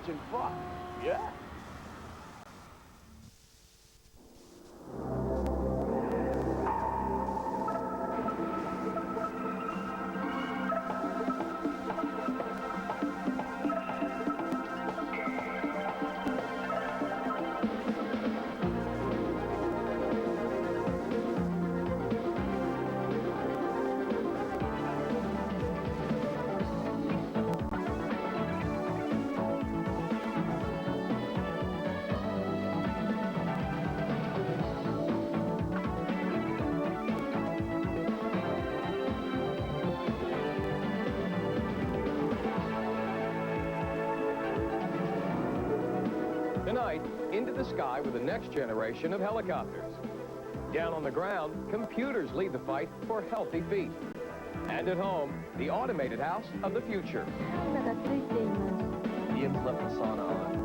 Imagine fun. Yeah. Tonight, into the sky with the next generation of helicopters. Down on the ground, computers lead the fight for healthy feet. And at home, the automated house of the future. Ian's left the sauna on.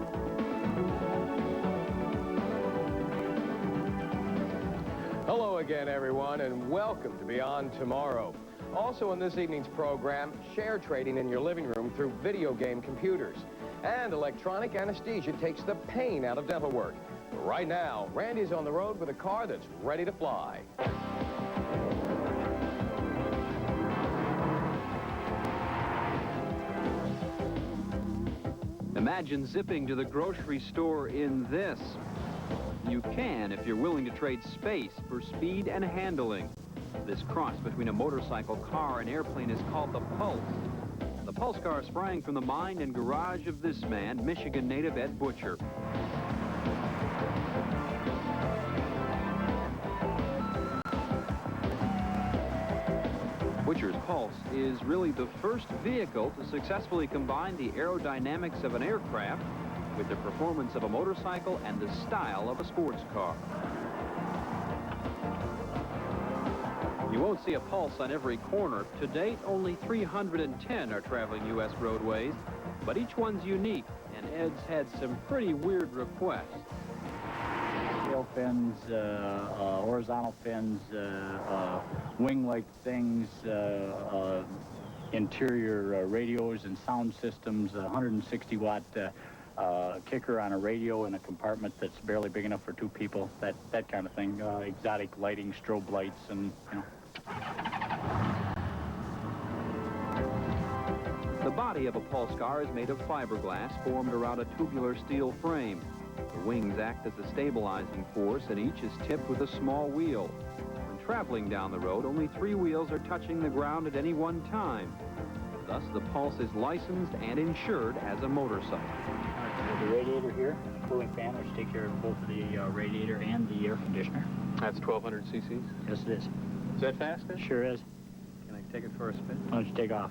Hello again, everyone, and welcome to Beyond Tomorrow. Also in this evening's program, share trading in your living room through video game computers. And electronic anesthesia takes the pain out of dental work. Right now, Randy's on the road with a car that's ready to fly. Imagine zipping to the grocery store in this. You can if you're willing to trade space for speed and handling. This cross between a motorcycle, car, and airplane is called the Pulse. The Pulse car sprang from the mind and garage of this man, Michigan native Ed Butcher. Butcher's Pulse is really the first vehicle to successfully combine the aerodynamics of an aircraft with the performance of a motorcycle and the style of a sports car. You won't see a Pulse on every corner. To date, only 310 are traveling U.S. roadways, but each one's unique, and Ed's had some pretty weird requests. Tail fins, horizontal fins, wing-like things, interior radios and sound systems, 160-watt kicker on a radio in a compartment that's barely big enough for two people, that kind of thing. Exotic lighting, strobe lights, and, you know. The body of a Pulse car is made of fiberglass formed around a tubular steel frame. The wings act as a stabilizing force, and each is tipped with a small wheel. When traveling down the road, only 3 wheels are touching the ground at any one time. Thus, the Pulse is licensed and insured as a motorcycle. The radiator here, and the cooling fan, which take care of both the radiator and the air conditioner. That's 1,200 cc's? Yes, it is. Is that fast? Sure is. Can I take it for a spin? Why don't you take off?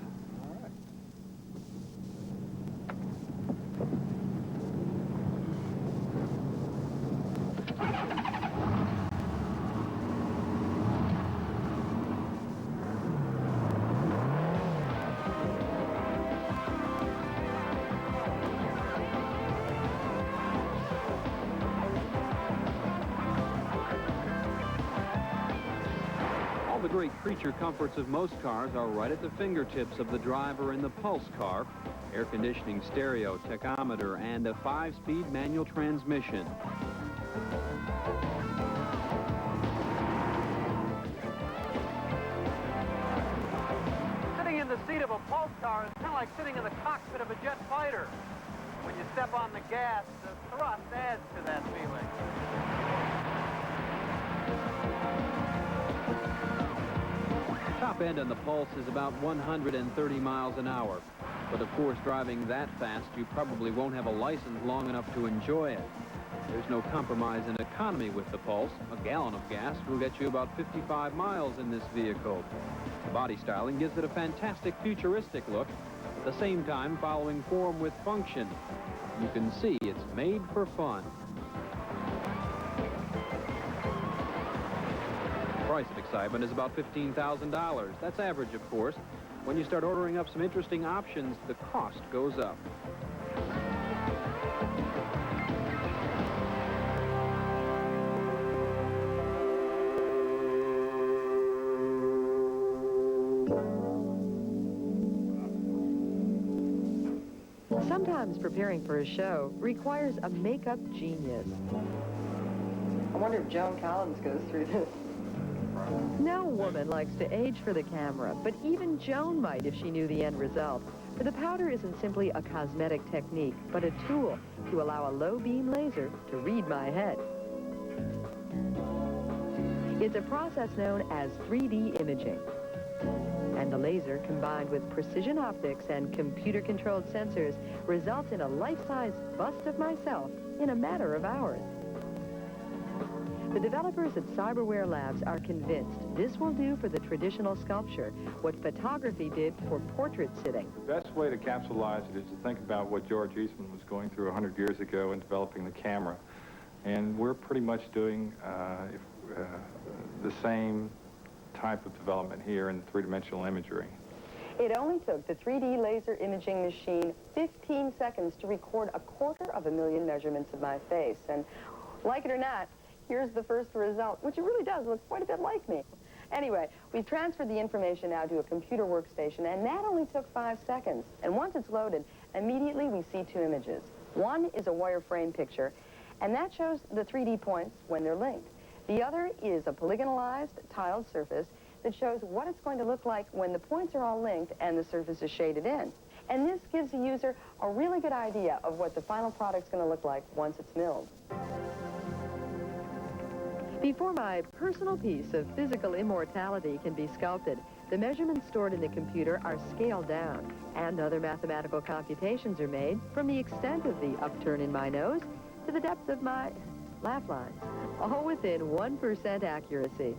All the great creature comforts of most cars are right at the fingertips of the driver in the Pulse car. Air conditioning, stereo, tachometer, and a 5-speed manual transmission. Sitting in the seat of a Pulse car is kind of like sitting in the cockpit of a jet fighter. When you step on the gas, the thrust adds to that feeling. Top end on the Pulse is about 130 miles an hour. But of course, driving that fast, you probably won't have a license long enough to enjoy it. There's no compromise in economy with the Pulse. A gallon of gas will get you about 55 miles in this vehicle. The body styling gives it a fantastic futuristic look, at the same time following form with function. You can see it's made for fun. The price of excitement is about $15,000. That's average, of course. When you start ordering up some interesting options, the cost goes up. Sometimes preparing for a show requires a makeup genius. I wonder if Joan Collins goes through this. No woman likes to age for the camera, but even Joan might if she knew the end result. For the powder isn't simply a cosmetic technique, but a tool to allow a low-beam laser to read my head. It's a process known as 3D imaging. And the laser, combined with precision optics and computer-controlled sensors, results in a life-size bust of myself in a matter of hours. The developers at Cyberware Labs are convinced this will do for the traditional sculpture what photography did for portrait sitting. The best way to capsulize it is to think about what George Eastman was going through 100 years ago in developing the camera. And we're pretty much doing the same type of development here in three-dimensional imagery. It only took the 3D laser imaging machine 15 seconds to record 250,000 measurements of my face. And like it or not, here's the first result, which it really does look quite a bit like me. Anyway, we've transferred the information now to a computer workstation, and that only took 5 seconds. And once it's loaded, immediately we see two images. One is a wireframe picture, and that shows the 3D points when they're linked. The other is a polygonalized, tiled surface that shows what it's going to look like when the points are all linked and the surface is shaded in. And this gives the user a really good idea of what the final product's going to look like once it's milled. Before my personal piece of physical immortality can be sculpted, the measurements stored in the computer are scaled down, and other mathematical computations are made from the extent of the upturn in my nose to the depth of my laugh lines, all within 1% accuracy.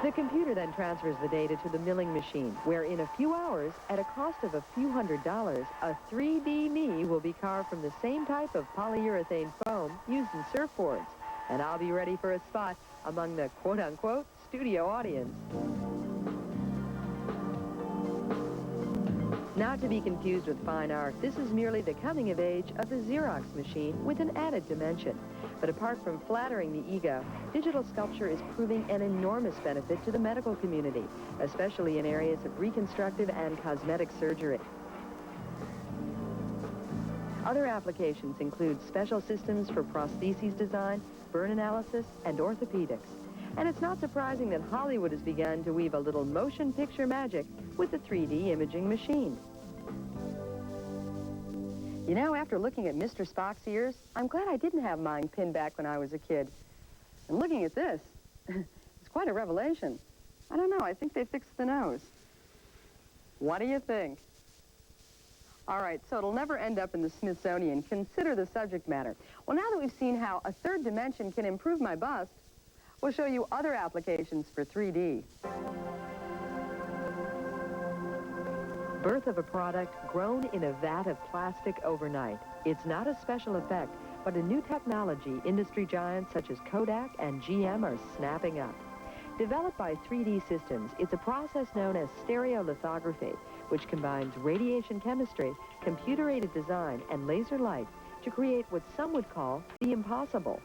The computer then transfers the data to the milling machine, where in a few hours, at a cost of a few $100s, a 3D me will be carved from the same type of polyurethane foam used in surfboards, and I'll be ready for a spot among the quote-unquote studio audience. Not to be confused with fine art, this is merely the coming of age of the Xerox machine with an added dimension. But apart from flattering the ego, digital sculpture is proving an enormous benefit to the medical community, especially in areas of reconstructive and cosmetic surgery. Other applications include special systems for prostheses design, burn analysis, and orthopedics. And it's not surprising that Hollywood has begun to weave a little motion picture magic with the 3D imaging machine. You know, after looking at Mr. Spock's ears, I'm glad I didn't have mine pinned back when I was a kid. And looking at this, it's quite a revelation. I don't know, I think they fixed the nose. What do you think? All right, so it'll never end up in the Smithsonian. Consider the subject matter. Well, now that we've seen how a third dimension can improve my bust, we'll show you other applications for 3D. Birth of a product grown in a vat of plastic overnight. It's not a special effect, but a new technology industry giants such as Kodak and GM are snapping up. Developed by 3D Systems, it's a process known as stereolithography, which combines radiation chemistry, computer-aided design, and laser light to create what some would call the impossible.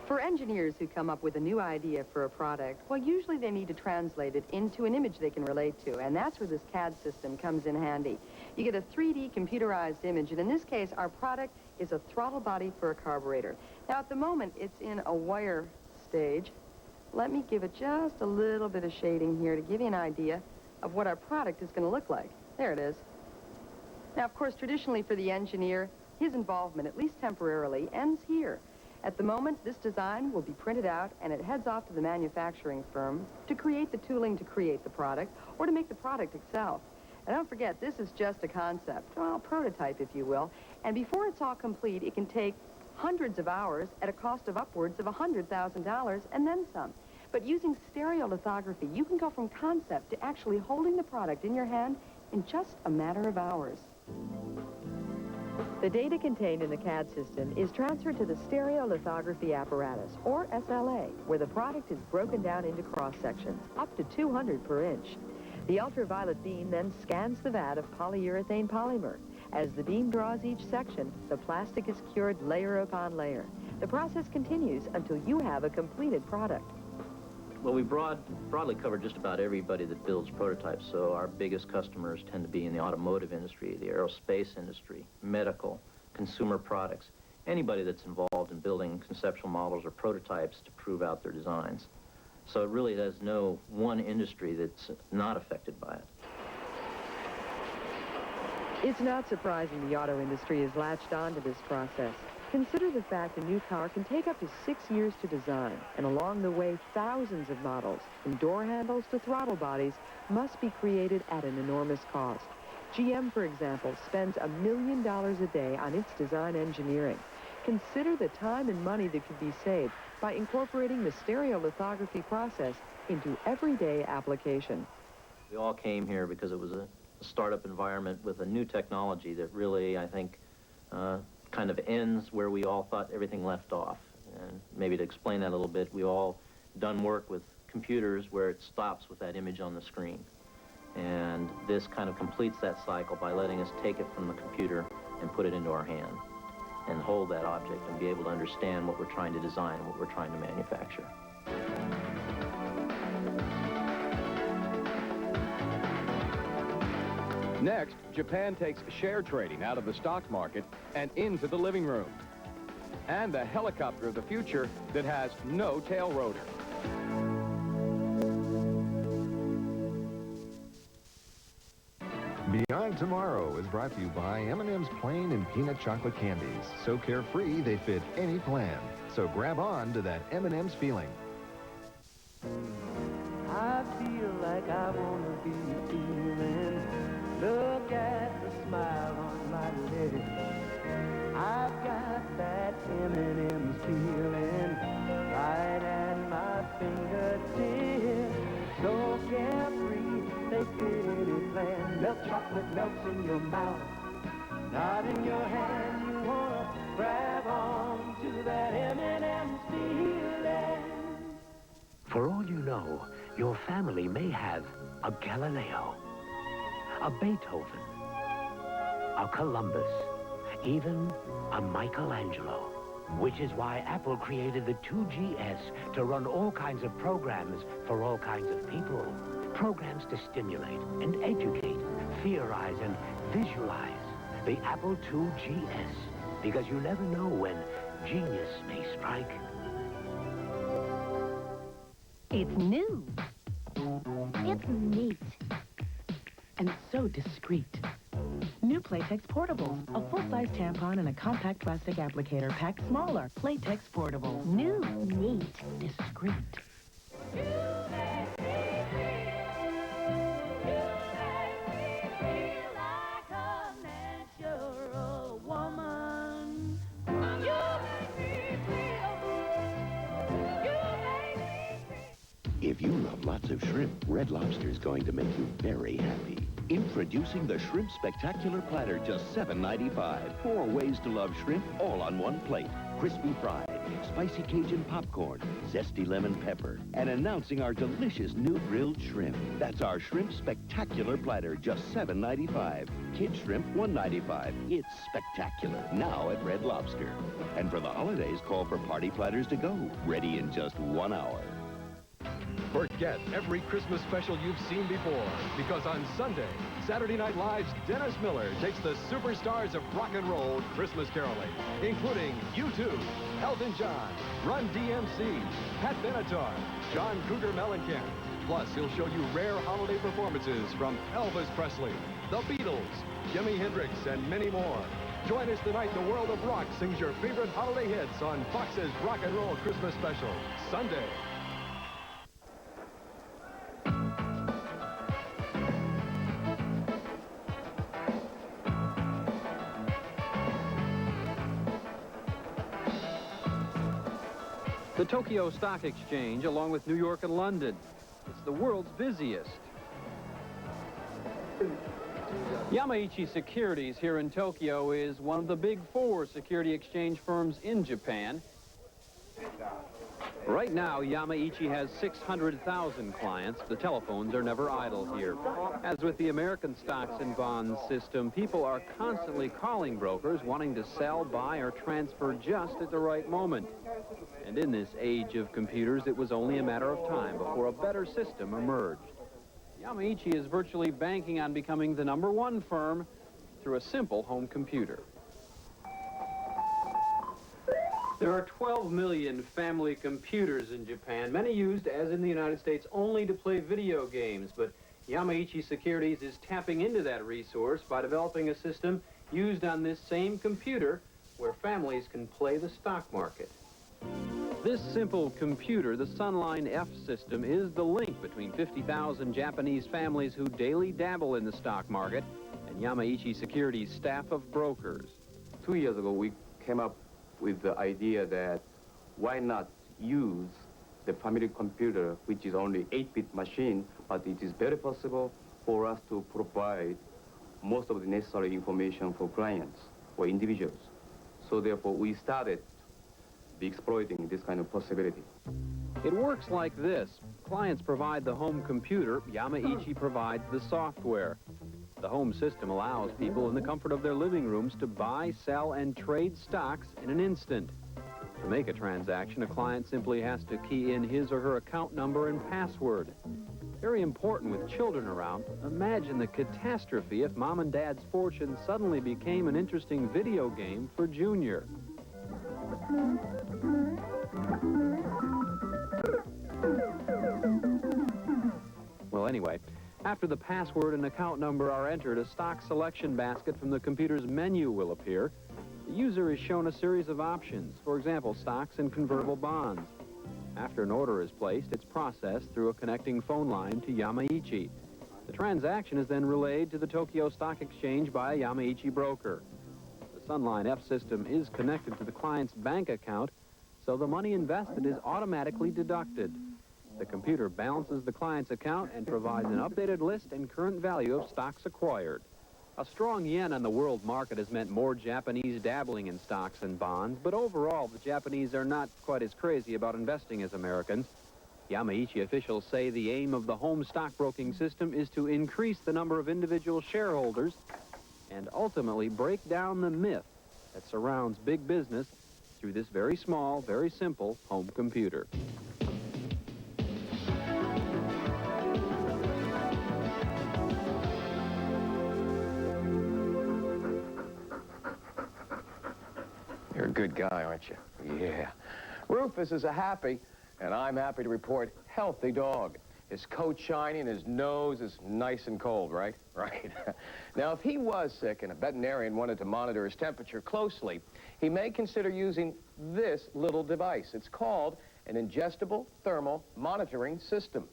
For engineers who come up with a new idea for a product, well, usually they need to translate it into an image they can relate to, and that's where this CAD system comes in handy. You get a 3D computerized image, and in this case, our product is a throttle body for a carburetor. Now, at the moment, it's in a wire stage. Let me give it just a little bit of shading here to give you an idea of what our product is going to look like. There it is. Now, of course, traditionally for the engineer, his involvement, at least temporarily, ends here. At the moment, this design will be printed out, and it heads off to the manufacturing firm to create the tooling to create the product, or to make the product itself. And don't forget, this is just a concept, well, a prototype, if you will. And before it's all complete, it can take hundreds of hours at a cost of upwards of $100,000 and then some. But using stereolithography, you can go from concept to actually holding the product in your hand in just a matter of hours. The data contained in the CAD system is transferred to the stereolithography apparatus, or SLA, where the product is broken down into cross-sections, up to 200 per inch. The ultraviolet beam then scans the vat of polyurethane polymer. As the beam draws each section, the plastic is cured layer upon layer. The process continues until you have a completed product. Well, we broadly cover just about everybody that builds prototypes, so our biggest customers tend to be in the automotive industry, the aerospace industry, medical, consumer products, anybody that's involved in building conceptual models or prototypes to prove out their designs. So it really has no one industry that's not affected by it. It's not surprising the auto industry has latched on to this process. Consider the fact a new car can take up to 6 years to design, and along the way, thousands of models, from door handles to throttle bodies, must be created at an enormous cost. GM, for example, spends $1 million a day on its design engineering. Consider the time and money that could be saved by incorporating the stereolithography process into everyday application. We all came here because it was a startup environment with a new technology that really, I think, kind of ends where we all thought everything left off. And maybe to explain that a little bit, we all done work with computers where it stops with that image on the screen. And this kind of completes that cycle by letting us take it from the computer and put it into our hand and hold that object and be able to understand what we're trying to design, what we're trying to manufacture. Next, Japan takes share trading out of the stock market and into the living room. And the helicopter of the future that has no tail rotor. Beyond Tomorrow is brought to you by M&M's Plain and Peanut Chocolate Candies. So carefree, they fit any plan. So grab on to that M&M's feeling. I feel like I want to be feeling. Look at the smile on my lips. I've got that M&M's feeling right at my fingertips. So carefree, they fit any plan. Milk chocolate melts in your mouth, not in your hand. You wanna grab on to that M&M's feeling. For all you know, your family may have a Galileo, a Beethoven, a Columbus, even a Michelangelo. Which is why Apple created the 2GS to run all kinds of programs for all kinds of people. Programs to stimulate and educate, theorize and visualize. The Apple 2GS, because you never know when genius may strike. It's new. It's neat. And so discreet. New Playtex Portables. A full-size tampon and a compact plastic applicator packed smaller. Playtex Portables. New, neat, discreet. If you love lots of shrimp, Red Lobster is going to make you very happy. Introducing the Shrimp Spectacular Platter, just $7.95. 4 ways to love shrimp, all on one plate. Crispy fried, spicy Cajun popcorn, zesty lemon pepper, and announcing our delicious new grilled shrimp. That's our Shrimp Spectacular Platter, just $7.95. Kid shrimp, $1.95. It's spectacular, now at Red Lobster. And for the holidays, call for party platters to go, ready in just 1 hour. Forget every Christmas special you've seen before, because on Sunday, Saturday Night Live's Dennis Miller takes the superstars of rock and roll Christmas caroling, including U2, Elton John, Run DMC, Pat Benatar, John Cougar Mellencamp. Plus, he'll show you rare holiday performances from Elvis Presley, the Beatles, Jimi Hendrix, and many more. Join us tonight. The World of Rock sings your favorite holiday hits on Fox's Rock and Roll Christmas Special, Sunday. The Tokyo Stock Exchange, along with New York and London, it's the world's busiest. Yamaichi Securities here in Tokyo is one of the big 4 security exchange firms in Japan. Right now, Yamaichi has 600,000 clients. The telephones are never idle here. As with the American stocks and bonds system, people are constantly calling brokers wanting to sell, buy, or transfer just at the right moment. And in this age of computers, it was only a matter of time before a better system emerged. Yamaichi is virtually banking on becoming the #1 firm through a simple home computer. There are 12 million family computers in Japan, many used, as in the United States, only to play video games. But Yamaichi Securities is tapping into that resource by developing a system used on this same computer where families can play the stock market. This simple computer, the Sunline F system, is the link between 50,000 Japanese families who daily dabble in the stock market and Yamaichi Securities' staff of brokers. 2 years ago, we came up with the idea that why not use the family computer, which is only 8-bit machine, but it is very possible for us to provide most of the necessary information for clients or individuals. So therefore, we started exploiting this kind of possibility. It works like this. Clients provide the home computer, Yamaichi provides the software. The home system allows people in the comfort of their living rooms to buy, sell, and trade stocks in an instant. To make a transaction, a client simply has to key in his or her account number and password. Very important with children around. Imagine the catastrophe if Mom and Dad's fortune suddenly became an interesting video game for Junior. Well, anyway, after the password and account number are entered, a stock selection basket from the computer's menu will appear. The user is shown a series of options, for example, stocks and convertible bonds. After an order is placed, it's processed through a connecting phone line to Yamaichi. The transaction is then relayed to the Tokyo Stock Exchange by a Yamaichi broker. The Sunline F system is connected to the client's bank account, so the money invested is automatically deducted. The computer balances the client's account and provides an updated list and current value of stocks acquired. A strong yen on the world market has meant more Japanese dabbling in stocks and bonds, but overall, the Japanese are not quite as crazy about investing as Americans. Yamaichi officials say the aim of the home stockbroking system is to increase the number of individual shareholders and ultimately break down the myth that surrounds big business through this very small, very simple home computer. You're a good guy, aren't you? Yeah. Rufus is a happy, and I'm happy to report, healthy dog. His coat shiny and his nose is nice and cold, right? Right. Now, if he was sick and a veterinarian wanted to monitor his temperature closely, he may consider using this little device. It's called an ingestible thermal monitoring system.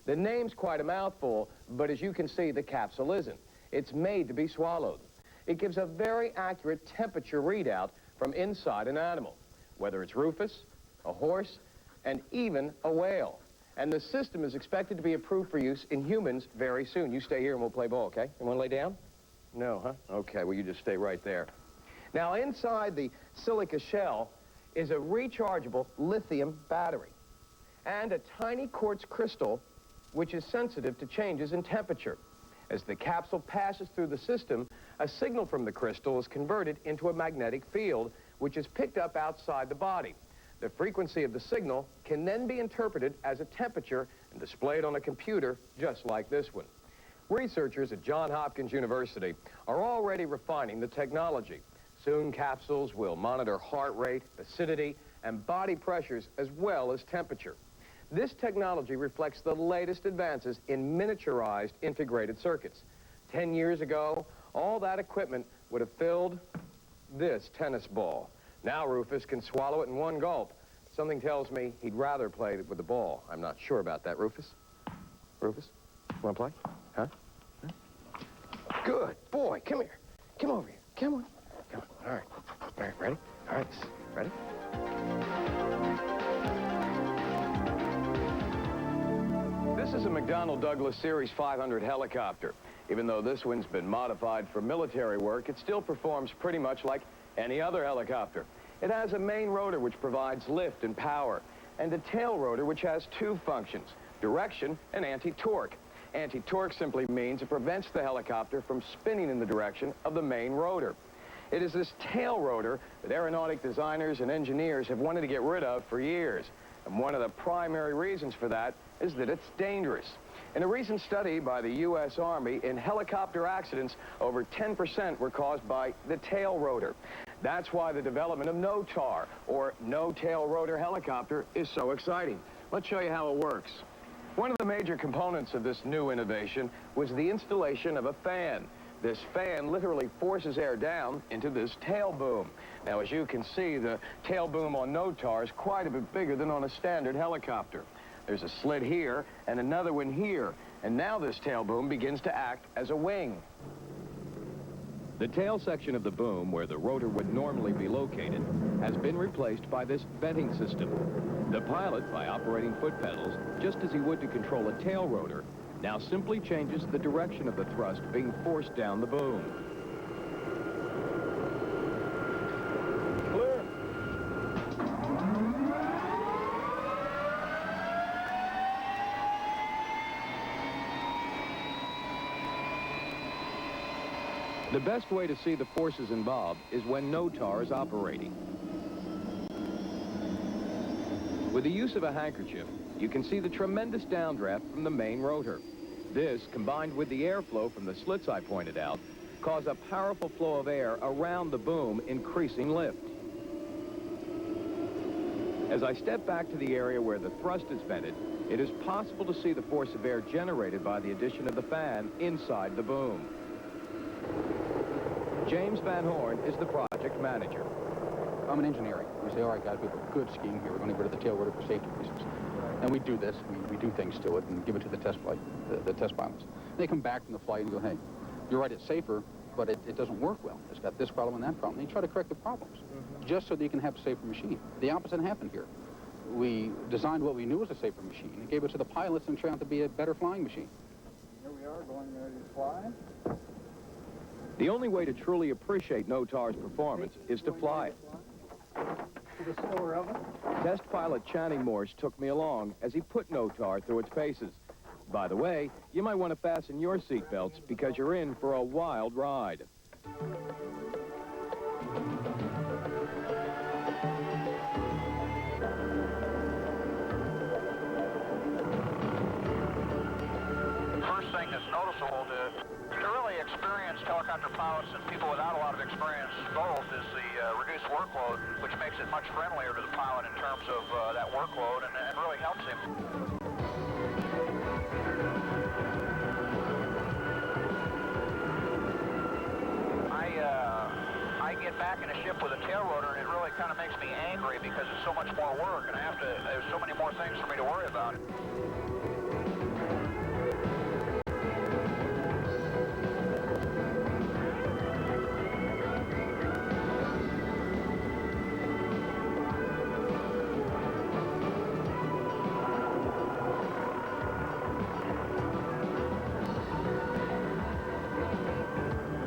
The name's quite a mouthful, but as you can see, the capsule isn't. It's made to be swallowed. It gives a very accurate temperature readout from inside an animal, whether it's Rufus, a horse, and even a whale. And the system is expected to be approved for use in humans very soon. You stay here and we'll play ball, okay? You want to lay down? No, huh? Okay, well, you just stay right there. Now, inside the silica shell is a rechargeable lithium battery and a tiny quartz crystal which is sensitive to changes in temperature. As the capsule passes through the system, a signal from the crystal is converted into a magnetic field which is picked up outside the body. The frequency of the signal can then be interpreted as a temperature and displayed on a computer just like this one. Researchers at Johns Hopkins University are already refining the technology. Soon capsules will monitor heart rate, acidity, and body pressures as well as temperature. This technology reflects the latest advances in miniaturized integrated circuits. 10 years ago, all that equipment would have filled this tennis ball. Now Rufus can swallow it in one gulp. Something tells me he'd rather play with the ball. I'm not sure about that, Rufus. Rufus, want to play? Huh? Good boy. Come here. Come over here. Come on. Come on. All right. All right, ready? All right, ready? This is a McDonnell Douglas Series 500 helicopter. Even though this one's been modified for military work, it still performs pretty much like any other helicopter. It has a main rotor which provides lift and power, and a tail rotor which has two functions, direction and anti-torque. Anti-torque simply means it prevents the helicopter from spinning in the direction of the main rotor. It is this tail rotor that aeronautic designers and engineers have wanted to get rid of for years. And one of the primary reasons for that is that it's dangerous. In a recent study by the U.S. Army, in helicopter accidents, over 10% were caused by the tail rotor. That's why the development of NOTAR, or no-tail rotor helicopter, is so exciting. Let's show you how it works. One of the major components of this new innovation was the installation of a fan. This fan literally forces air down into this tail boom. Now, as you can see, the tail boom on NOTAR is quite a bit bigger than on a standard helicopter. There's a slit here and another one here, and now this tail boom begins to act as a wing. The tail section of the boom, where the rotor would normally be located, has been replaced by this venting system. The pilot, by operating foot pedals, just as he would to control a tail rotor, now simply changes the direction of the thrust being forced down the boom. Clear. The best way to see the forces involved is when NOTAR is operating. With the use of a handkerchief, you can see the tremendous downdraft from the main rotor. This, combined with the airflow from the slits I pointed out, cause a powerful flow of air around the boom, increasing lift. As I step back to the area where the thrust is vented, it is possible to see the force of air generated by the addition of the fan inside the boom. James Van Horn is the project manager. I'm an engineering. We say, all right, guys, we have a good scheme here. We're going to get rid of the tail rotor for safety reasons. And we do this. We do things to it and give it to the test flight, the test pilots. They come back from the flight and go, hey, you're right, it's safer, but it doesn't work well. It's got this problem and that problem. And you try to correct the problems just so that you can have a safer machine. The opposite happened here. We designed what we knew was a safer machine and gave it to the pilots and turned out to be a better flying machine. Here we are, going ready to fly. The only way to truly appreciate NOTAR's performance is to fly it. To the center of it. Test pilot Channing Morse took me along as he put NOTAR through its paces. By the way, you might want to fasten your seatbelts because you're in for a wild ride. First thing that's noticeable to really experienced helicopter pilots and people without a lot of experience both is the reduced workload, which makes it much friendlier to the pilot in terms of that workload and really helps him. I get back in a ship with a tail rotor and it really kind of makes me angry because it's so much more work and there's so many more things for me to worry about.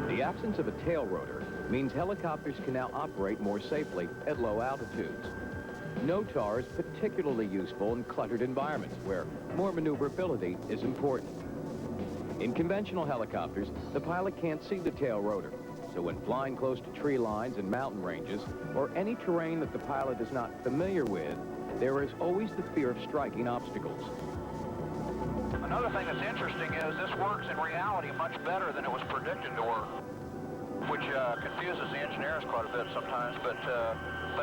The absence of a tail rotor means helicopters can now operate more safely at low altitudes. NOTAR is particularly useful in cluttered environments where more maneuverability is important. In conventional helicopters, the pilot can't see the tail rotor, so when flying close to tree lines and mountain ranges, or any terrain that the pilot is not familiar with, there is always the fear of striking obstacles. Another thing that's interesting is this works in reality much better than it was predicted to work, which confuses the engineers quite a bit sometimes, but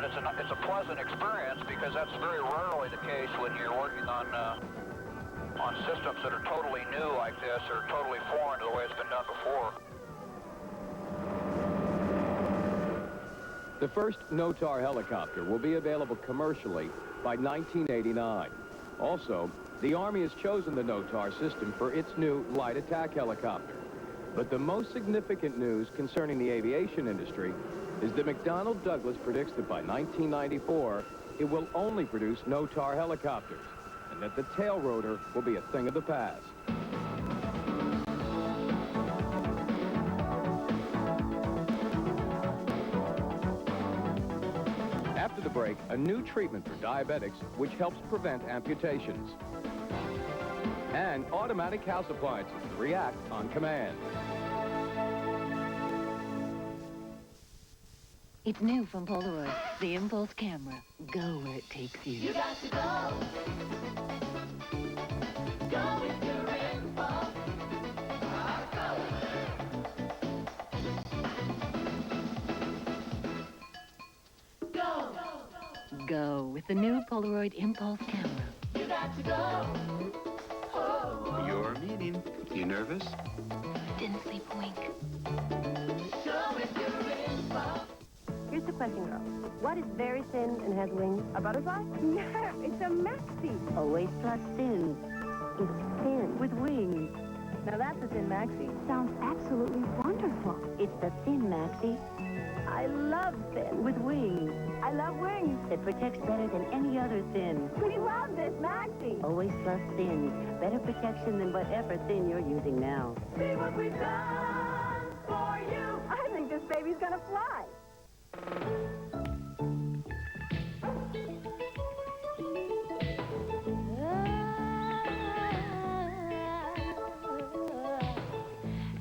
it's a pleasant experience because that's very rarely the case when you're working on systems that are totally new like this or totally foreign to the way it's been done before. The first NOTAR helicopter will be available commercially by 1989. Also, the Army has chosen the NOTAR system for its new light attack helicopter. But the most significant news concerning the aviation industry is that McDonnell Douglas predicts that by 1994, it will only produce NOTAR helicopters, and that the tail rotor will be a thing of the past. After the break, a new treatment for diabetics which helps prevent amputations. And automatic house appliances that react on command. It's new from Polaroid, the Impulse camera. Go where it takes you. You got to go. Go with your impulse. Go. Go with the new Polaroid Impulse camera. You got to go. Oh. Your meeting. You nervous? Didn't sleep a wink. Go with your impulse. Here's the question, girl. What is very thin and has wings? A butterfly? No, it's a maxi. Always plus thin. It's thin with wings. Now that's a thin maxi. Sounds absolutely wonderful. It's the thin maxi. I love thin. With wings. I love wings. That protects better than any other thin. We love this maxi. Always plus thin. Better protection than whatever thin you're using now. See what we've done for you. I think this baby's gonna fly.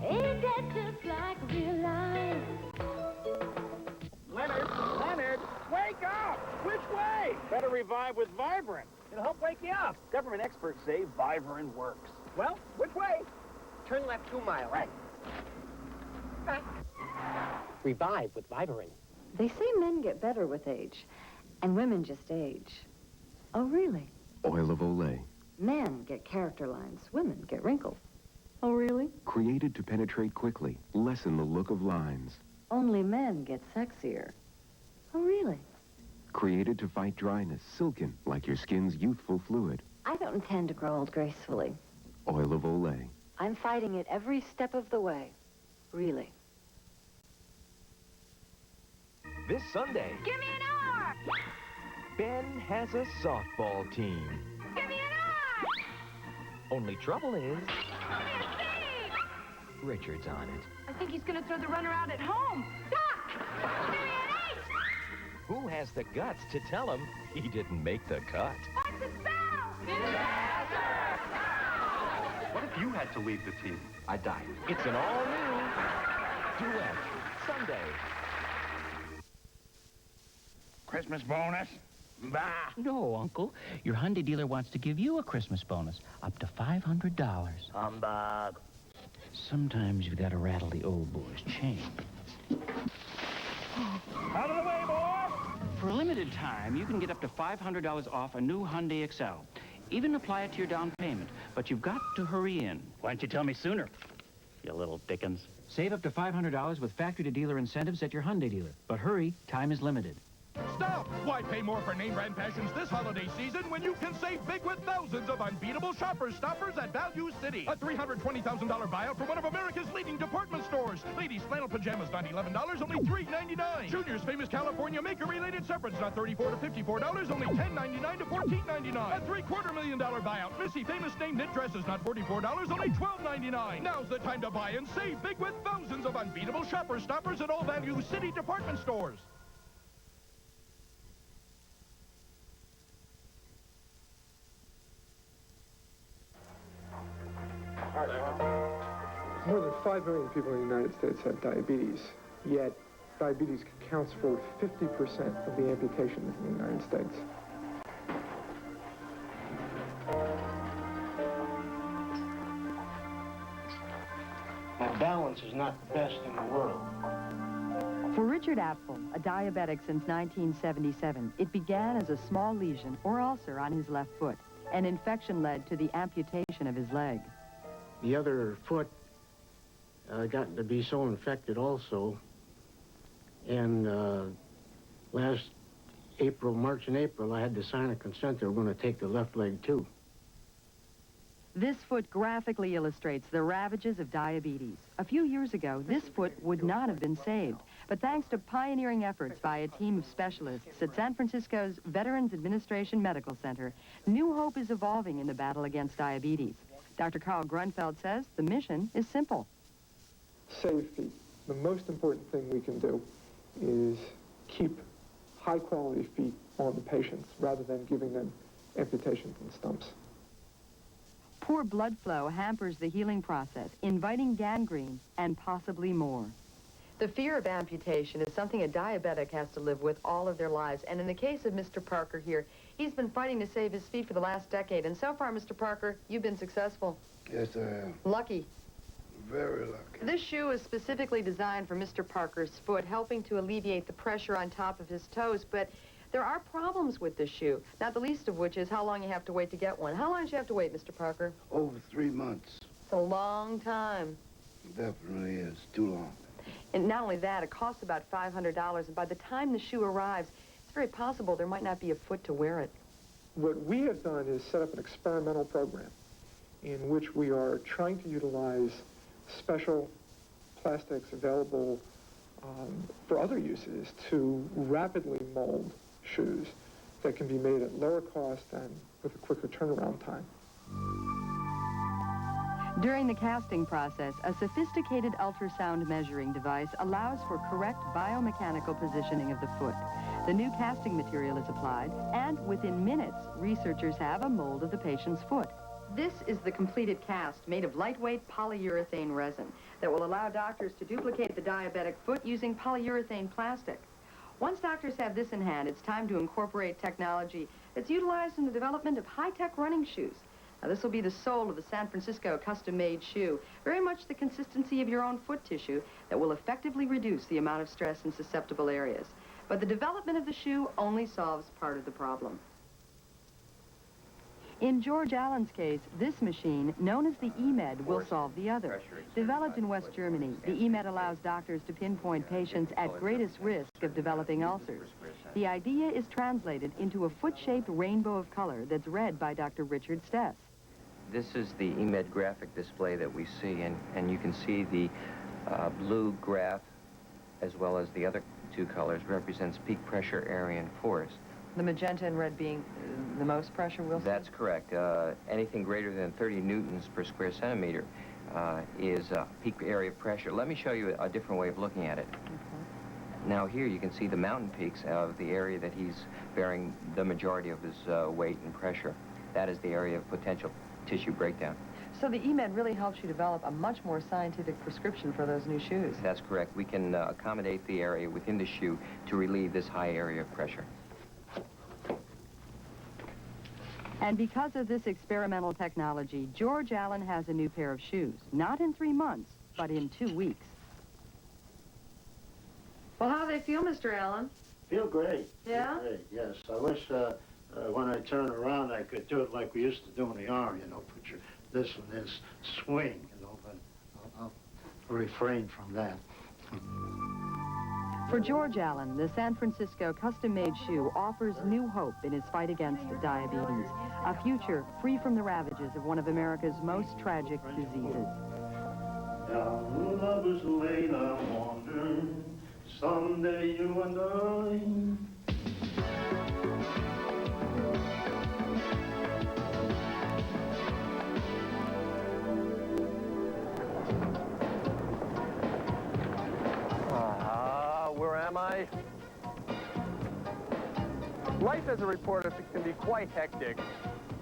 Ain't that just like real life? Leonard, wake up! Which way? Better revive with Vibrant. It'll help wake you up. Government experts say Vibrant works. Well, which way? Turn left 2 mile. Right. Revive with Vibrant. They say men get better with age, and women just age. Oh, really? Oil of Olay. Men get character lines, women get wrinkles. Oh, really? Created to penetrate quickly, lessen the look of lines. Only men get sexier. Oh, really? Created to fight dryness, silken, like your skin's youthful fluid. I don't intend to grow old gracefully. Oil of Olay. I'm fighting it every step of the way. Really. This Sunday, Give me an R! Ben has a softball team. Give me an R! Only trouble is, Give me a C! Richard's on it. I think he's gonna throw the runner out at home. Duck! Give me an H! Who has the guts to tell him he didn't make the cut? What's it spell? Disaster! What if you had to leave the team? I'd die. It's an all-new duet. Sunday. Christmas bonus? Bah! No, Uncle. Your Hyundai dealer wants to give you a Christmas bonus, up to $500. Humbug. Sometimes you've got to rattle the old boy's chain. Out of the way, boy! For a limited time, you can get up to $500 off a new Hyundai Excel. Even apply it to your down payment, but you've got to hurry in. Why didn't you tell me sooner, you little dickens? Save up to $500 with factory-to-dealer incentives at your Hyundai dealer. But hurry, time is limited. Stop! Why pay more for name brand fashions this holiday season when you can save big with thousands of unbeatable shoppers stoppers at Value City? A $320,000 buyout for one of America's leading department stores. Ladies flannel pajamas, not $11, only $3.99. Junior's famous California maker-related separates, not $34 to $54, only $10.99 to $14.99. A $750,000 buyout. Missy famous name knit dresses, not $44, only $12.99. Now's the time to buy and save big with thousands of unbeatable shopper stoppers at all Value City department stores. More than 5 million people in the United States have diabetes, yet diabetes accounts for 50% of the amputations in the United States. My balance is not the best in the world. For Richard Apfel, a diabetic since 1977, it began as a small lesion or ulcer on his left foot. An infection led to the amputation of his leg. The other foot got to be so infected also. And last March and April, I had to sign a consent they were going to take the left leg too. This foot graphically illustrates the ravages of diabetes. A few years ago, this foot would not have been saved. But thanks to pioneering efforts by a team of specialists at San Francisco's Veterans Administration Medical Center, new hope is evolving in the battle against diabetes. Dr. Carl Grunfeld says the mission is simple. Save feet. The most important thing we can do is keep high-quality feet on the patients rather than giving them amputations and stumps. Poor blood flow hampers the healing process, inviting gangrene and possibly more. The fear of amputation is something a diabetic has to live with all of their lives. And in the case of Mr. Parker here, he's been fighting to save his feet for the last decade. And so far, Mr. Parker, you've been successful. Yes, I am. Lucky. Very lucky. This shoe is specifically designed for Mr. Parker's foot, helping to alleviate the pressure on top of his toes. But there are problems with this shoe, not the least of which is how long you have to wait to get one. How long do you have to wait, Mr. Parker? Over 3 months. It's a long time. It definitely is. Too long. And not only that, it costs about $500, and by the time the shoe arrives, it's very possible there might not be a foot to wear it. What we have done is set up an experimental program in which we are trying to utilize special plastics available for other uses to rapidly mold shoes that can be made at lower cost and with a quicker turnaround time. During the casting process, a sophisticated ultrasound measuring device allows for correct biomechanical positioning of the foot. The new casting material is applied, and within minutes, researchers have a mold of the patient's foot. This is the completed cast made of lightweight polyurethane resin that will allow doctors to duplicate the diabetic foot using polyurethane plastic. Once doctors have this in hand, it's time to incorporate technology that's utilized in the development of high-tech running shoes. Now, this will be the sole of the San Francisco custom-made shoe, very much the consistency of your own foot tissue that will effectively reduce the amount of stress in susceptible areas. But the development of the shoe only solves part of the problem. In George Allen's case, this machine, known as the EMED, will solve the other. Developed in West Germany, the EMED allows doctors to pinpoint patients at greatest risk of developing ulcers. The idea is translated into a foot-shaped rainbow of color that's read by Dr. Richard Stess. This is the EMED graphic display that we see, and you can see the blue graph as well as the other two colors represents peak pressure area and force. The magenta and red being the most pressure we'll see? That's correct. Anything greater than 30 newtons per square centimeter is peak area of pressure. Let me show you a different way of looking at it. Okay. Now here you can see the mountain peaks of the area that he's bearing the majority of his weight and pressure. That is the area of potential tissue breakdown. So the EMED really helps you develop a much more scientific prescription for those new shoes. That's correct. We can accommodate the area within the shoe to relieve this high area of pressure. And because of this experimental technology, George Allen has a new pair of shoes. Not in 3 months, but in 2 weeks. Well, how do they feel, Mr. Allen? Feel great. Yeah? Feel great, yes. I wish when I turn around I could do it like we used to do in the Army, you know, put your this and this swing, you know, but I'll refrain from that. For George Allen, the San Francisco custom-made shoe offers new hope in his fight against diabetes, a future free from the ravages of one of America's most tragic diseases. Down the lover's lane I wander, someday you and I. Where am I? Life as a reporter can be quite hectic.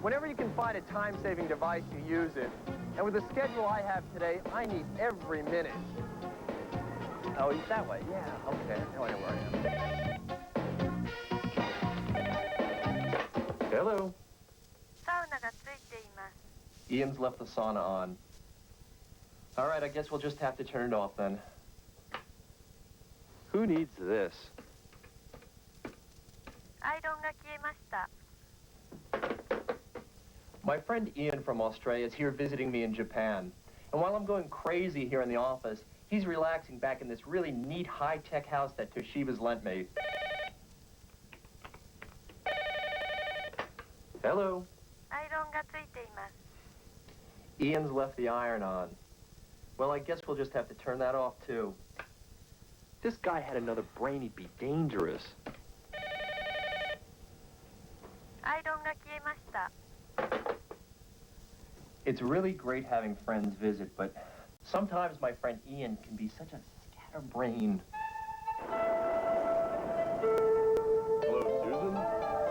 Whenever you can find a time-saving device, you use it. And with the schedule I have today, I need every minute. Oh, he's that way. Yeah, okay. Now I know where I am. Hello. Ian's left the sauna on. All right, I guess we'll just have to turn it off then. Who needs this? My friend Ian from Australia is here visiting me in Japan. And while I'm going crazy here in the office, he's relaxing back in this really neat high-tech house that Toshiba's lent me. Hello. Ian's left the iron on. Well, I guess we'll just have to turn that off, too. This guy had another brain, he'd be dangerous. It's really great having friends visit, but sometimes my friend Ian can be such a scatterbrain.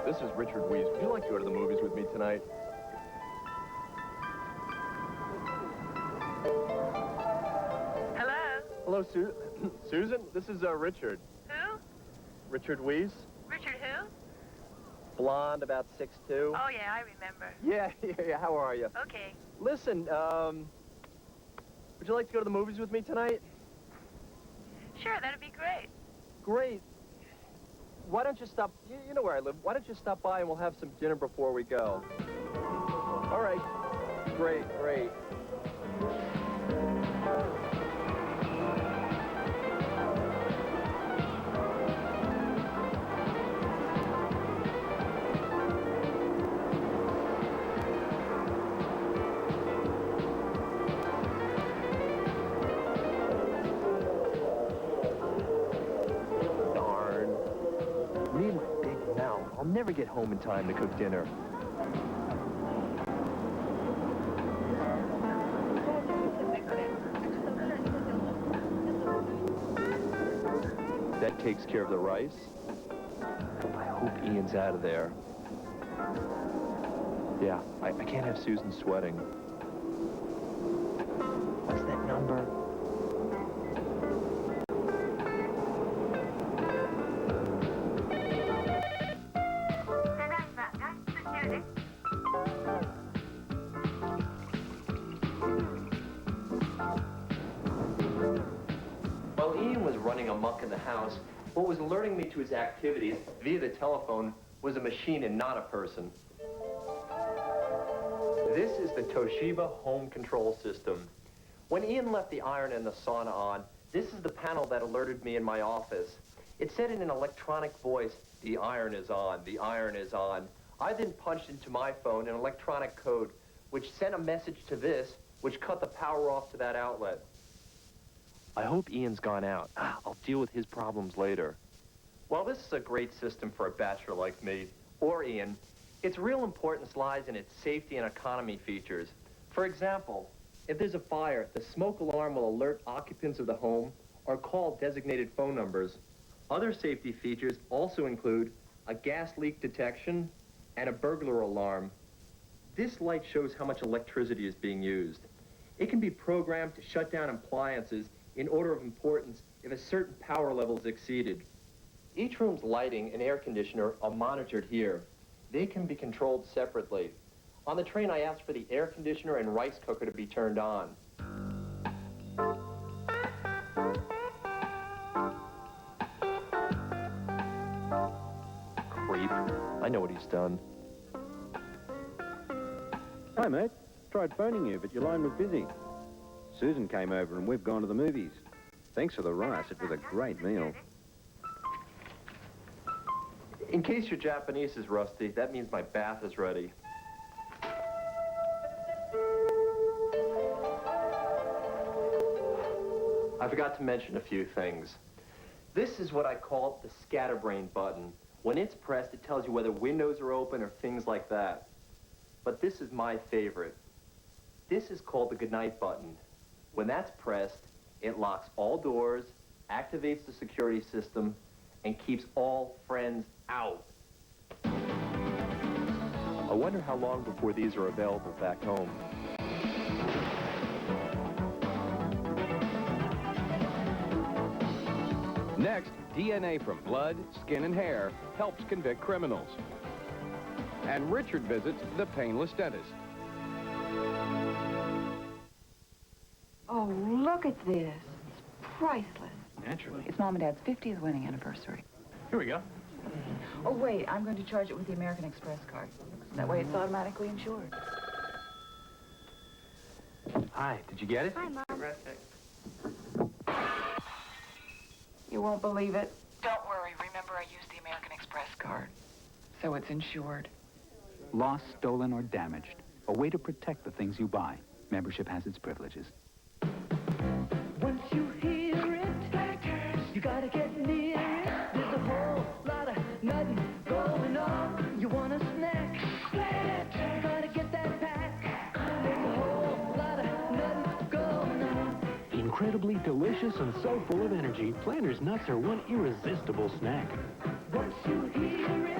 This is Richard Weiss. Would you like to go to the movies with me tonight? Hello? Hello, Susan. This is Richard. Who? Richard Weiss. Richard who? Blonde, about 6'2". Oh, yeah, I remember. Yeah. How are you? Okay. Listen, would you like to go to the movies with me tonight? Sure, that'd be great. Great. Why don't you stop, you know where I live, why don't you stop by and we'll have some dinner before we go? All right. Great. Darn. Me and my big mouth. I'll never get home in time to cook dinner. That takes care of the rice. I hope Ian's out of there. Yeah, I can't have Susan sweating. What's that number? While Ian was running amok in the house, what was alerting me to his activities via the telephone was a machine and not a person. This is the Toshiba home control system. When Ian left the iron and the sauna on, this is the panel that alerted me in my office. It said in an electronic voice, "The iron is on, the iron is on." I then punched into my phone an electronic code, which sent a message to this, which cut the power off to that outlet. I hope Ian's gone out. I'll deal with his problems later. While this is a great system for a bachelor like me, or Ian, its real importance lies in its safety and economy features. For example, if there's a fire, the smoke alarm will alert occupants of the home or call designated phone numbers. Other safety features also include a gas leak detection and a burglar alarm. This light shows how much electricity is being used. It can be programmed to shut down appliances in order of importance if a certain power level is exceeded. Each room's lighting and air conditioner are monitored here. They can be controlled separately. On the train, I asked for the air conditioner and rice cooker to be turned on. Creep. I know what he's done. Hi, mate. Tried phoning you, but your line was busy. Susan came over and we've gone to the movies. Thanks for the rice. It was a great meal. In case your Japanese is rusty, that means my bath is ready. I forgot to mention a few things. This is what I call the scatterbrain button. When it's pressed, it tells you whether windows are open or things like that. But this is my favorite. This is called the goodnight button. When that's pressed, it locks all doors, activates the security system, and keeps all friends out. I wonder how long before these are available back home. Next, DNA from blood, skin, and hair helps convict criminals. And Richard visits the painless dentist. Oh, look at this. It's priceless. Naturally. It's Mom and Dad's 50th wedding anniversary. Here we go. Oh, wait, I'm going to charge it with the American Express card. That way it's automatically insured. Hi, did you get it? Hi, Mom. You won't believe it. Don't worry. Remember, I used the American Express card. So it's insured. Lost, stolen, or damaged. A way to protect the things you buy. Membership has its privileges. Once you hear it, you gotta get near it. There's a whole lot of nothing going on. You want a snack? You gotta get that pack. There's a whole lot of nothing going on. Incredibly delicious and so full of energy, Planters nuts are one irresistible snack. Once you hear it,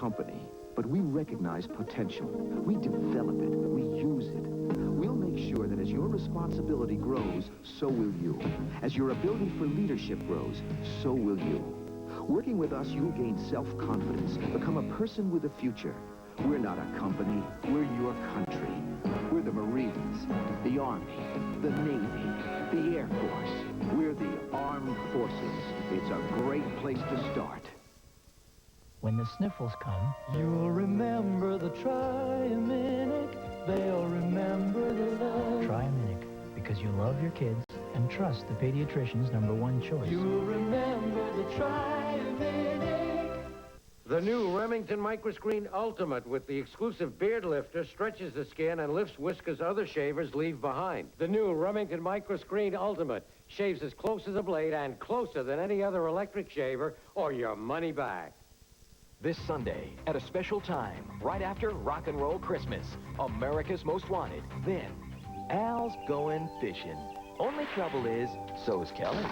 company, but we recognize potential. We develop it. We use it. We'll make sure that as your responsibility grows, so will you. As your ability for leadership grows, so will you. Working with us, you'll gain self-confidence, become a person with a future. We're not a company, we're your country. We're the Marines, the Army, the Navy, the Air Force. We're the Armed Forces. It's a great place to start. When the sniffles come, you'll remember the Triaminic. They'll remember the love. Triaminic, because you love your kids and trust the pediatrician's #1 choice. You'll remember the Triaminic. The new Remington Microscreen Ultimate with the exclusive beard lifter stretches the skin and lifts whiskers other shavers leave behind. The new Remington Microscreen Ultimate shaves as close as a blade and closer than any other electric shaver, or your money back. This Sunday, at a special time, right after Rock and Roll Christmas, America's Most Wanted. Then, Al's going fishing. Only trouble is, so's Kelly.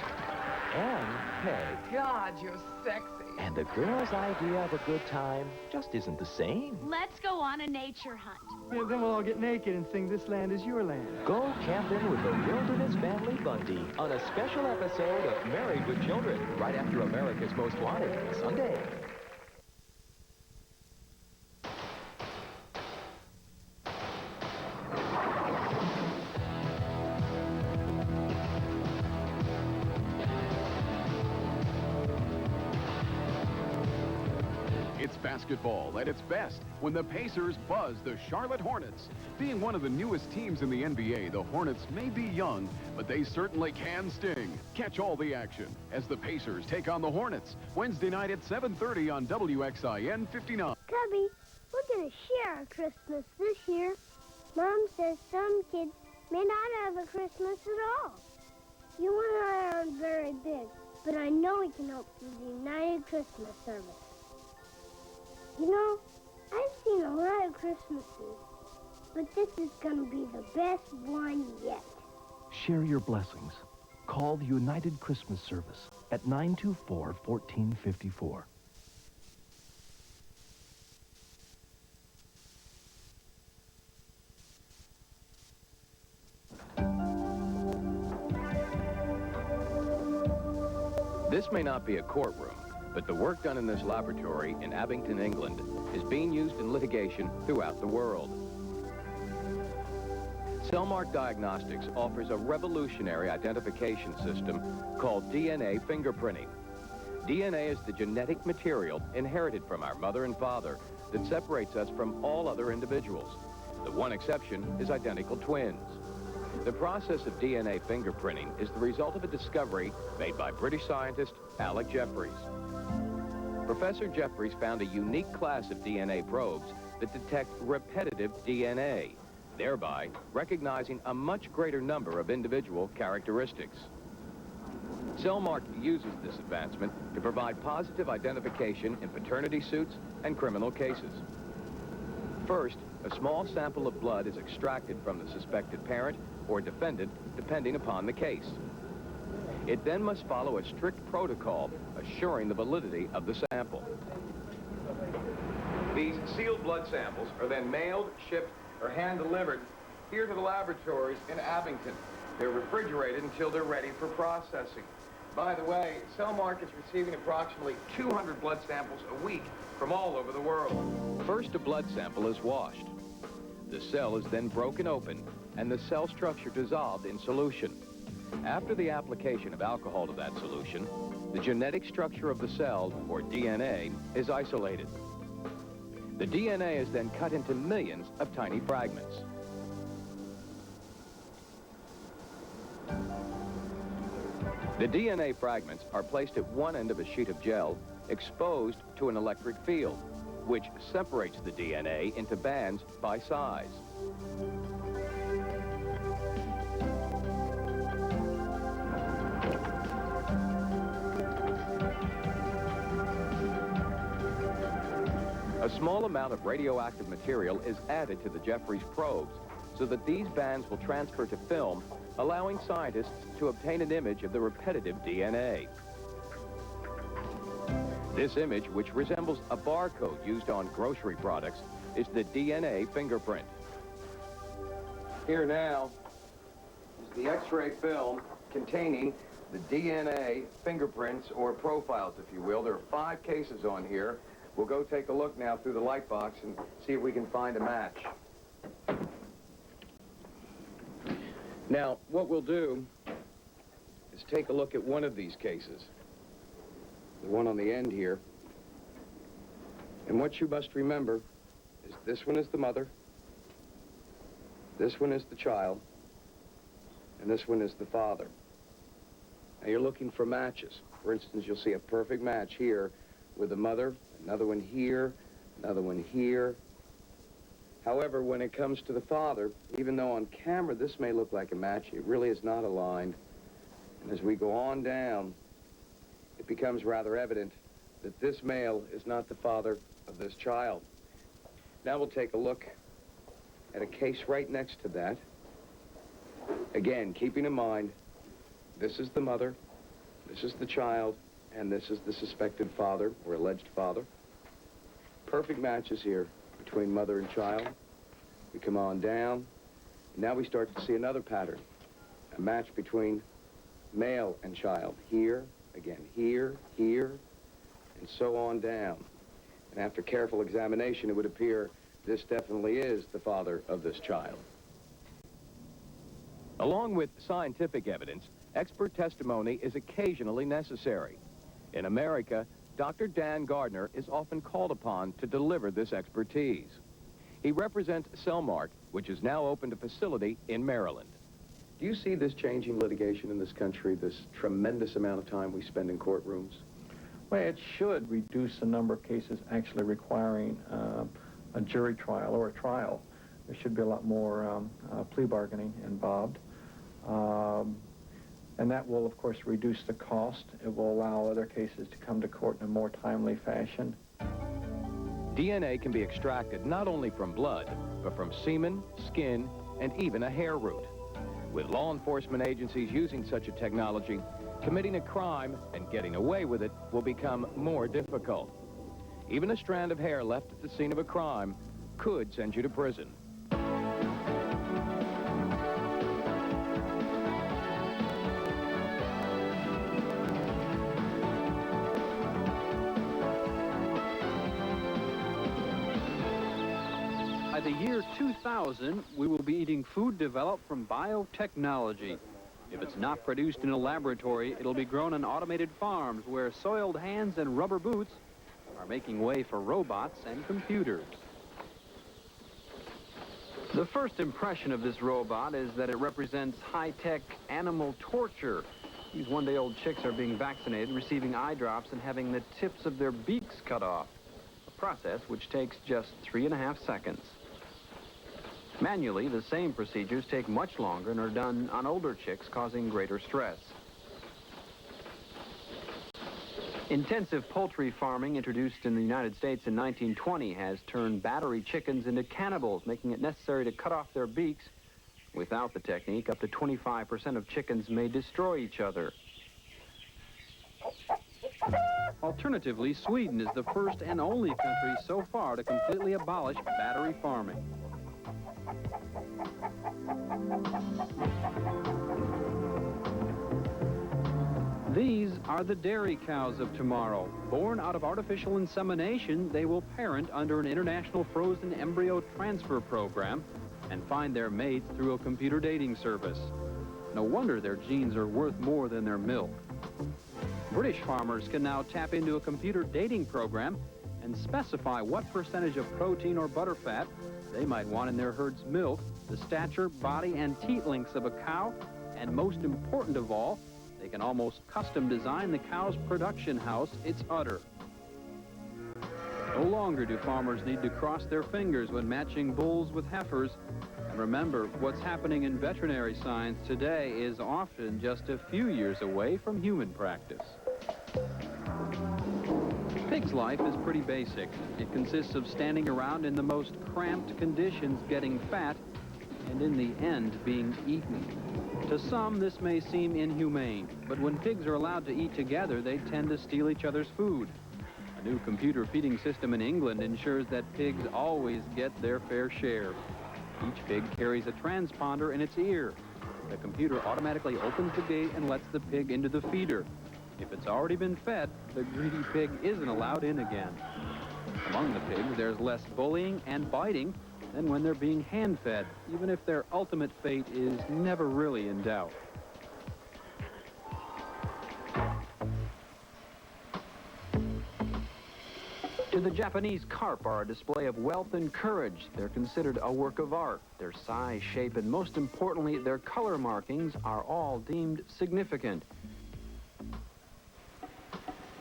And Peg. God, you're sexy. And the girl's idea of a good time just isn't the same. Let's go on a nature hunt. Yeah, then we'll all get naked and sing This Land Is Your Land. Go camping with the Wilderness Family Bundy on a special episode of Married with Children, right after America's Most Wanted, Sunday. It's basketball at its best when the Pacers buzz the Charlotte Hornets. Being one of the newest teams in the NBA, the Hornets may be young, but they certainly can sting. Catch all the action as the Pacers take on the Hornets Wednesday night at 7:30 on WXIN 59. Cubby, we're going to share our Christmas this year. Mom says some kids may not have a Christmas at all. You and I aren't very big, but I know we can help through the United Christmas Service. You know, I've seen a lot of Christmases, but this is going to be the best one yet. Share your blessings. Call the United Christmas Service at 924-1454. This may not be a courtroom, but the work done in this laboratory in Abington, England, is being used in litigation throughout the world. Cellmark Diagnostics offers a revolutionary identification system called DNA fingerprinting. DNA is the genetic material inherited from our mother and father that separates us from all other individuals. The one exception is identical twins. The process of DNA fingerprinting is the result of a discovery made by British scientist Alec Jeffreys. Professor Jeffreys found a unique class of DNA probes that detect repetitive DNA, thereby recognizing a much greater number of individual characteristics. Cellmark uses this advancement to provide positive identification in paternity suits and criminal cases. First, a small sample of blood is extracted from the suspected parent or defendant, depending upon the case. It then must follow a strict protocol assuring the validity of the sample. These sealed blood samples are then mailed, shipped, or hand-delivered here to the laboratories in Abington. They're refrigerated until they're ready for processing. By the way, Cellmark is receiving approximately 200 blood samples a week from all over the world. First, a blood sample is washed. The cell is then broken open and the cell structure dissolved in solution. After the application of alcohol to that solution, the genetic structure of the cell, or DNA, is isolated. The DNA is then cut into millions of tiny fragments. The DNA fragments are placed at one end of a sheet of gel exposed to an electric field, which separates the DNA into bands by size. A small amount of radioactive material is added to the Jeffreys probes so that these bands will transfer to film, allowing scientists to obtain an image of the repetitive DNA. This image, which resembles a barcode used on grocery products, is the DNA fingerprint. Here now is the X-ray film containing the DNA fingerprints, or profiles, if you will. There are 5 cases on here. We'll go take a look now through the light box and see if we can find a match. Now, what we'll do is take a look at one of these cases, the one on the end here. And what you must remember is this one is the mother, this one is the child, and this one is the father. Now you're looking for matches. For instance, you'll see a perfect match here with the mother, another one here, another one here. However, when it comes to the father, even though on camera this may look like a match, it really is not aligned. And as we go on down, it becomes rather evident that this male is not the father of this child. Now we'll take a look at a case right next to that. Again, keeping in mind, this is the mother, this is the child, and this is the suspected father, or alleged father. Perfect matches here between mother and child. We come on down. Now we start to see another pattern. A match between male and child. Here, again, here, here, and so on down. And after careful examination, it would appear this definitely is the father of this child. Along with scientific evidence, expert testimony is occasionally necessary. In America, Dr. Dan Gardner is often called upon to deliver this expertise. He represents Cellmark, which has now opened a facility in Maryland. Do you see this changing litigation in this country, this tremendous amount of time we spend in courtrooms? Well, it should reduce the number of cases actually requiring a jury trial or a trial. There should be a lot more plea bargaining involved. And that will, of course, reduce the cost. It will allow other cases to come to court in a more timely fashion. DNA can be extracted not only from blood, but from semen, skin, and even a hair root. With law enforcement agencies using such a technology, committing a crime and getting away with it will become more difficult. Even a strand of hair left at the scene of a crime could send you to prison. By the year 2000, we will be eating food developed from biotechnology. If it's not produced in a laboratory, it'll be grown on automated farms where soiled hands and rubber boots are making way for robots and computers. The first impression of this robot is that it represents high-tech animal torture. These one-day-old chicks are being vaccinated, receiving eye drops, and having the tips of their beaks cut off, a process which takes just 3.5 seconds. Manually, the same procedures take much longer and are done on older chicks, causing greater stress. Intensive poultry farming, introduced in the United States in 1920, has turned battery chickens into cannibals, making it necessary to cut off their beaks. Without the technique, up to 25% of chickens may destroy each other. Alternatively, Sweden is the first and only country so far to completely abolish battery farming. These are the dairy cows of tomorrow. Born out of artificial insemination, they will parent under an international frozen embryo transfer program and find their mates through a computer dating service. No wonder their genes are worth more than their milk. British farmers can now tap into a computer dating program and specify what percentage of protein or butterfat they might want in their herd's milk, the stature, body, and teat lengths of a cow, and most important of all, they can almost custom design the cow's production house, its udder. No longer do farmers need to cross their fingers when matching bulls with heifers. And remember, what's happening in veterinary science today is often just a few years away from human practice. Pig's life is pretty basic. It consists of standing around in the most cramped conditions, getting fat, and in the end, being eaten. To some, this may seem inhumane, but when pigs are allowed to eat together, they tend to steal each other's food. A new computer feeding system in England ensures that pigs always get their fair share. Each pig carries a transponder in its ear. The computer automatically opens the gate and lets the pig into the feeder. If it's already been fed, the greedy pig isn't allowed in again. Among the pigs, there's less bullying and biting than when they're being hand-fed, even if their ultimate fate is never really in doubt. To the Japanese, carp are a display of wealth and courage. They're considered a work of art. Their size, shape, and most importantly, their color markings are all deemed significant.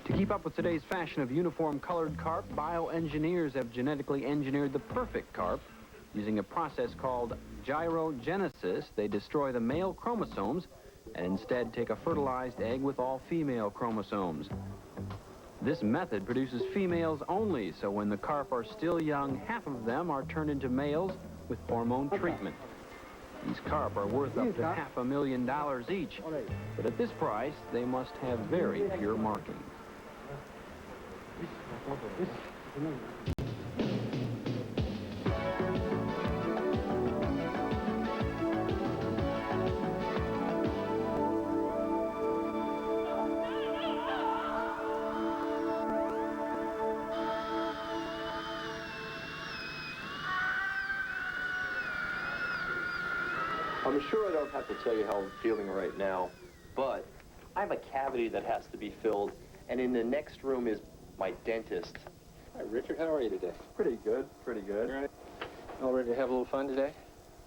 To keep up with today's fashion of uniform-colored carp, bioengineers have genetically engineered the perfect carp. Using a process called gyrogenesis, they destroy the male chromosomes and instead take a fertilized egg with all female chromosomes. This method produces females only, so when the carp are still young, half of them are turned into males with hormone treatment. These carp are worth up to $500,000 each, but at this price, they must have very pure markings. I'm sure I don't have to tell you how I'm feeling right now, but I have a cavity that has to be filled, and in the next room is my dentist. Hi, Richard. How are you today? Pretty good, pretty good. All ready to have a little fun today?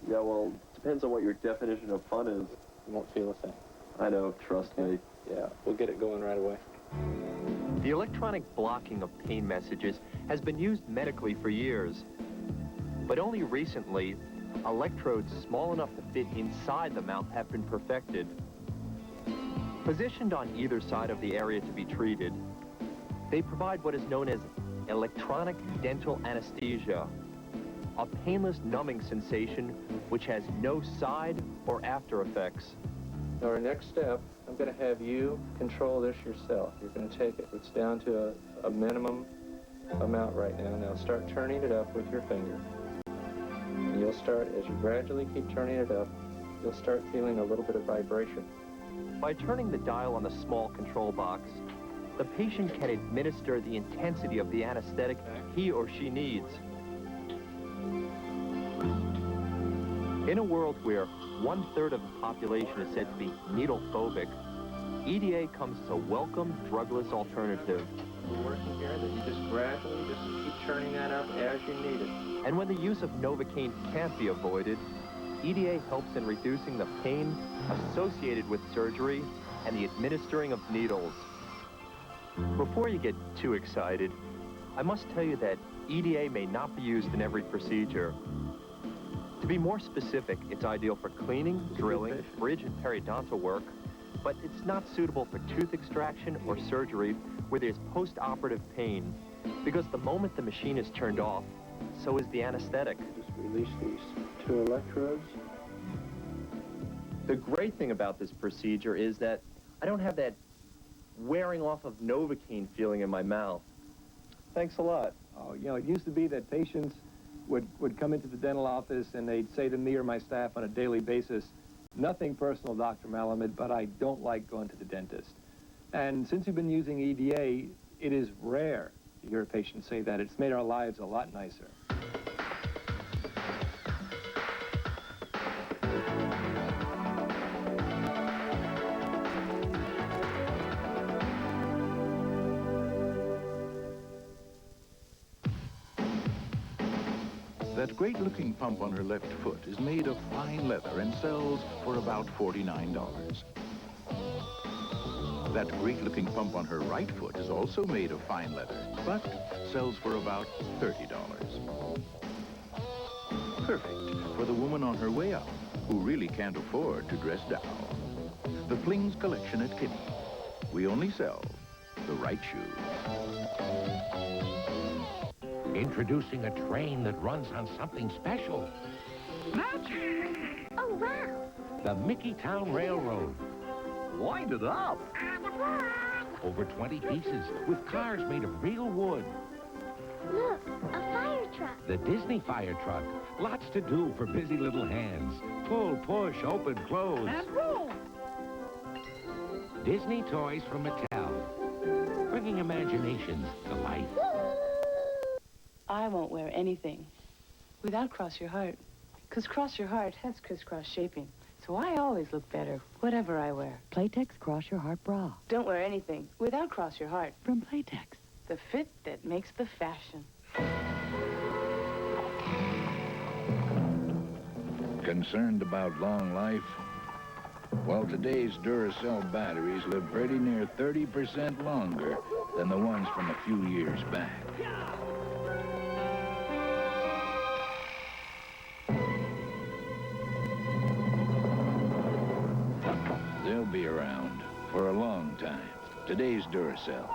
Yeah, well, depends on what your definition of fun is. You won't feel a thing. I know, trust me. Yeah, we'll get it going right away. The electronic blocking of pain messages has been used medically for years, but only recently, electrodes small enough to fit inside the mouth have been perfected. Positioned on either side of the area to be treated, they provide what is known as electronic dental anesthesia, a painless numbing sensation which has no side or after effects. Our next step, I'm going to have you control this yourself. You're going to take it. It's down to a minimum amount right now. Now start turning it up with your finger. And you'll start, as you gradually keep turning it up, you'll start feeling a little bit of vibration. By turning the dial on the small control box, the patient can administer the intensity of the anesthetic he or she needs. In a world where 1/3 of the population is said to be needle phobic, EDA comes as a welcome, drugless alternative. We're working here that you just gradually just keep turning that up as you need it. And when the use of Novocaine can't be avoided, EDA helps in reducing the pain associated with surgery and the administering of needles. Before you get too excited, I must tell you that EDA may not be used in every procedure. To be more specific, it's ideal for cleaning, drilling, bridge and periodontal work, but it's not suitable for tooth extraction or surgery where there's post-operative pain, because the moment the machine is turned off, so is the anesthetic. Just release these 2 electrodes. The great thing about this procedure is that I don't have that wearing off of Novocaine feeling in my mouth. Thanks a lot. Oh, you know, it used to be that patients would come into the dental office and they'd say to me or my staff on a daily basis, nothing personal, Dr. Malamud, but I don't like going to the dentist. And since we've been using EDA, it is rare to hear a patient say that. It's made our lives a lot nicer. That great-looking pump on her left foot is made of fine leather and sells for about $49. That great-looking pump on her right foot is also made of fine leather, but sells for about $30. Perfect for the woman on her way out who really can't afford to dress down. The Plings collection at Kinney. We only sell the right shoes. Introducing a train that runs on something special. Magic! Oh, wow! The Mickey Town Railroad. Wind it up. Over 20 pieces with cars made of real wood. Look, a fire truck. The Disney fire truck. Lots to do for busy little hands. Pull, push, open, close. And roll. Disney toys from Mattel. Bringing imaginations to life. I won't wear anything without Cross Your Heart. Because Cross Your Heart has crisscross shaping. So I always look better, whatever I wear. Playtex Cross Your Heart Bra. Don't wear anything without Cross Your Heart. From Playtex. The fit that makes the fashion. Concerned about long life? Well, today's Duracell batteries live pretty near 30% longer than the ones from a few years back. They'll be around for a long time. Today's Duracell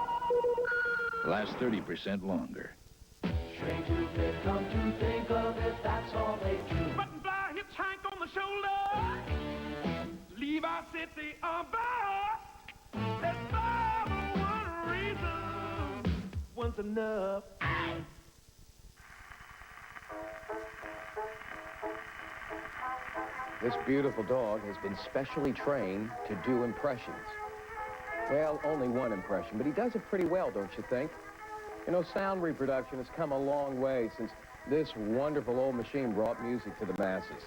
lasts 30% longer. Strangers that come to think of it, that's all they do. Button fly hits Hank on the shoulder. Levi said they are bust. That's all one reason. Once enough. This beautiful dog has been specially trained to do impressions. Well, only one impression, but he does it pretty well, don't you think? You know, sound reproduction has come a long way since this wonderful old machine brought music to the masses.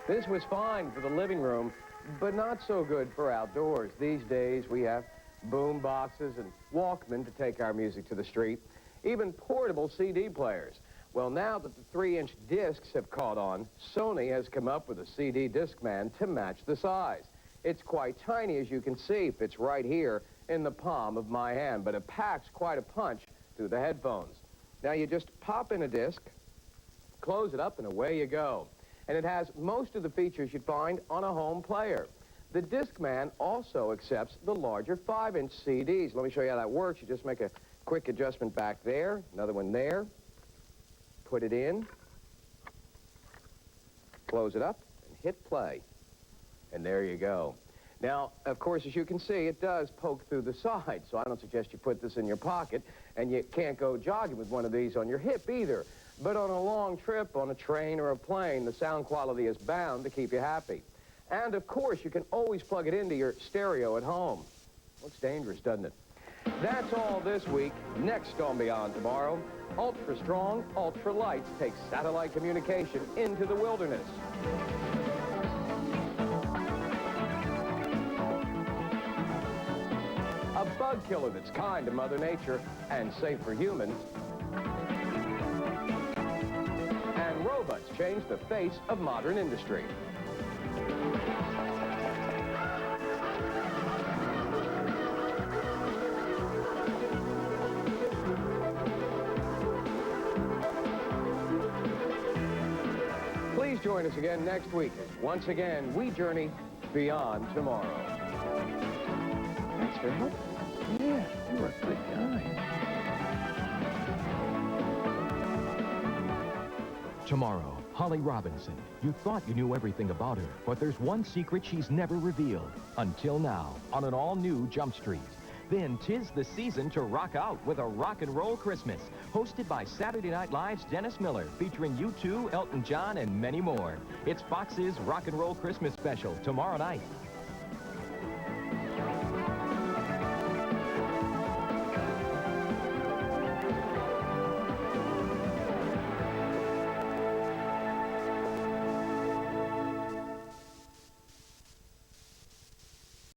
This was fine for the living room, but not so good for outdoors. These days, we have boom boxes and Walkman to take our music to the street, even portable CD players. Well, now that the 3-inch discs have caught on, Sony has come up with a CD Discman to match the size. It's quite tiny, as you can see. Fits right here in the palm of my hand, but it packs quite a punch through the headphones. Now, you just pop in a disc, close it up, and away you go. And it has most of the features you'd find on a home player. The Discman also accepts the larger 5-inch CDs. Let me show you how that works. You just make a quick adjustment back there, another one there. Put it in, close it up, and hit play. And there you go. Now, of course, as you can see, it does poke through the side, so I don't suggest you put this in your pocket, and you can't go jogging with one of these on your hip either. But on a long trip, on a train or a plane, the sound quality is bound to keep you happy. And, of course, you can always plug it into your stereo at home. Looks dangerous, doesn't it? That's all this week. Next on Beyond Tomorrow, Ultra Strong, Ultra Lights take satellite communication into the wilderness. A bug killer that's kind to Mother Nature and safe for humans. And robots change the face of modern industry. Please join us again next week. Once again, we journey beyond tomorrow. Thanks for helping. Yeah, you were a good guy. Tomorrow, Holly Robinson. You thought you knew everything about her, but there's one secret she's never revealed. Until now, on an all-new Jump Street. Then 'tis the season to rock out with a rock and roll Christmas, hosted by Saturday Night Live's Dennis Miller, featuring U2, Elton John, and many more. It's Fox's Rock and Roll Christmas Special tomorrow night.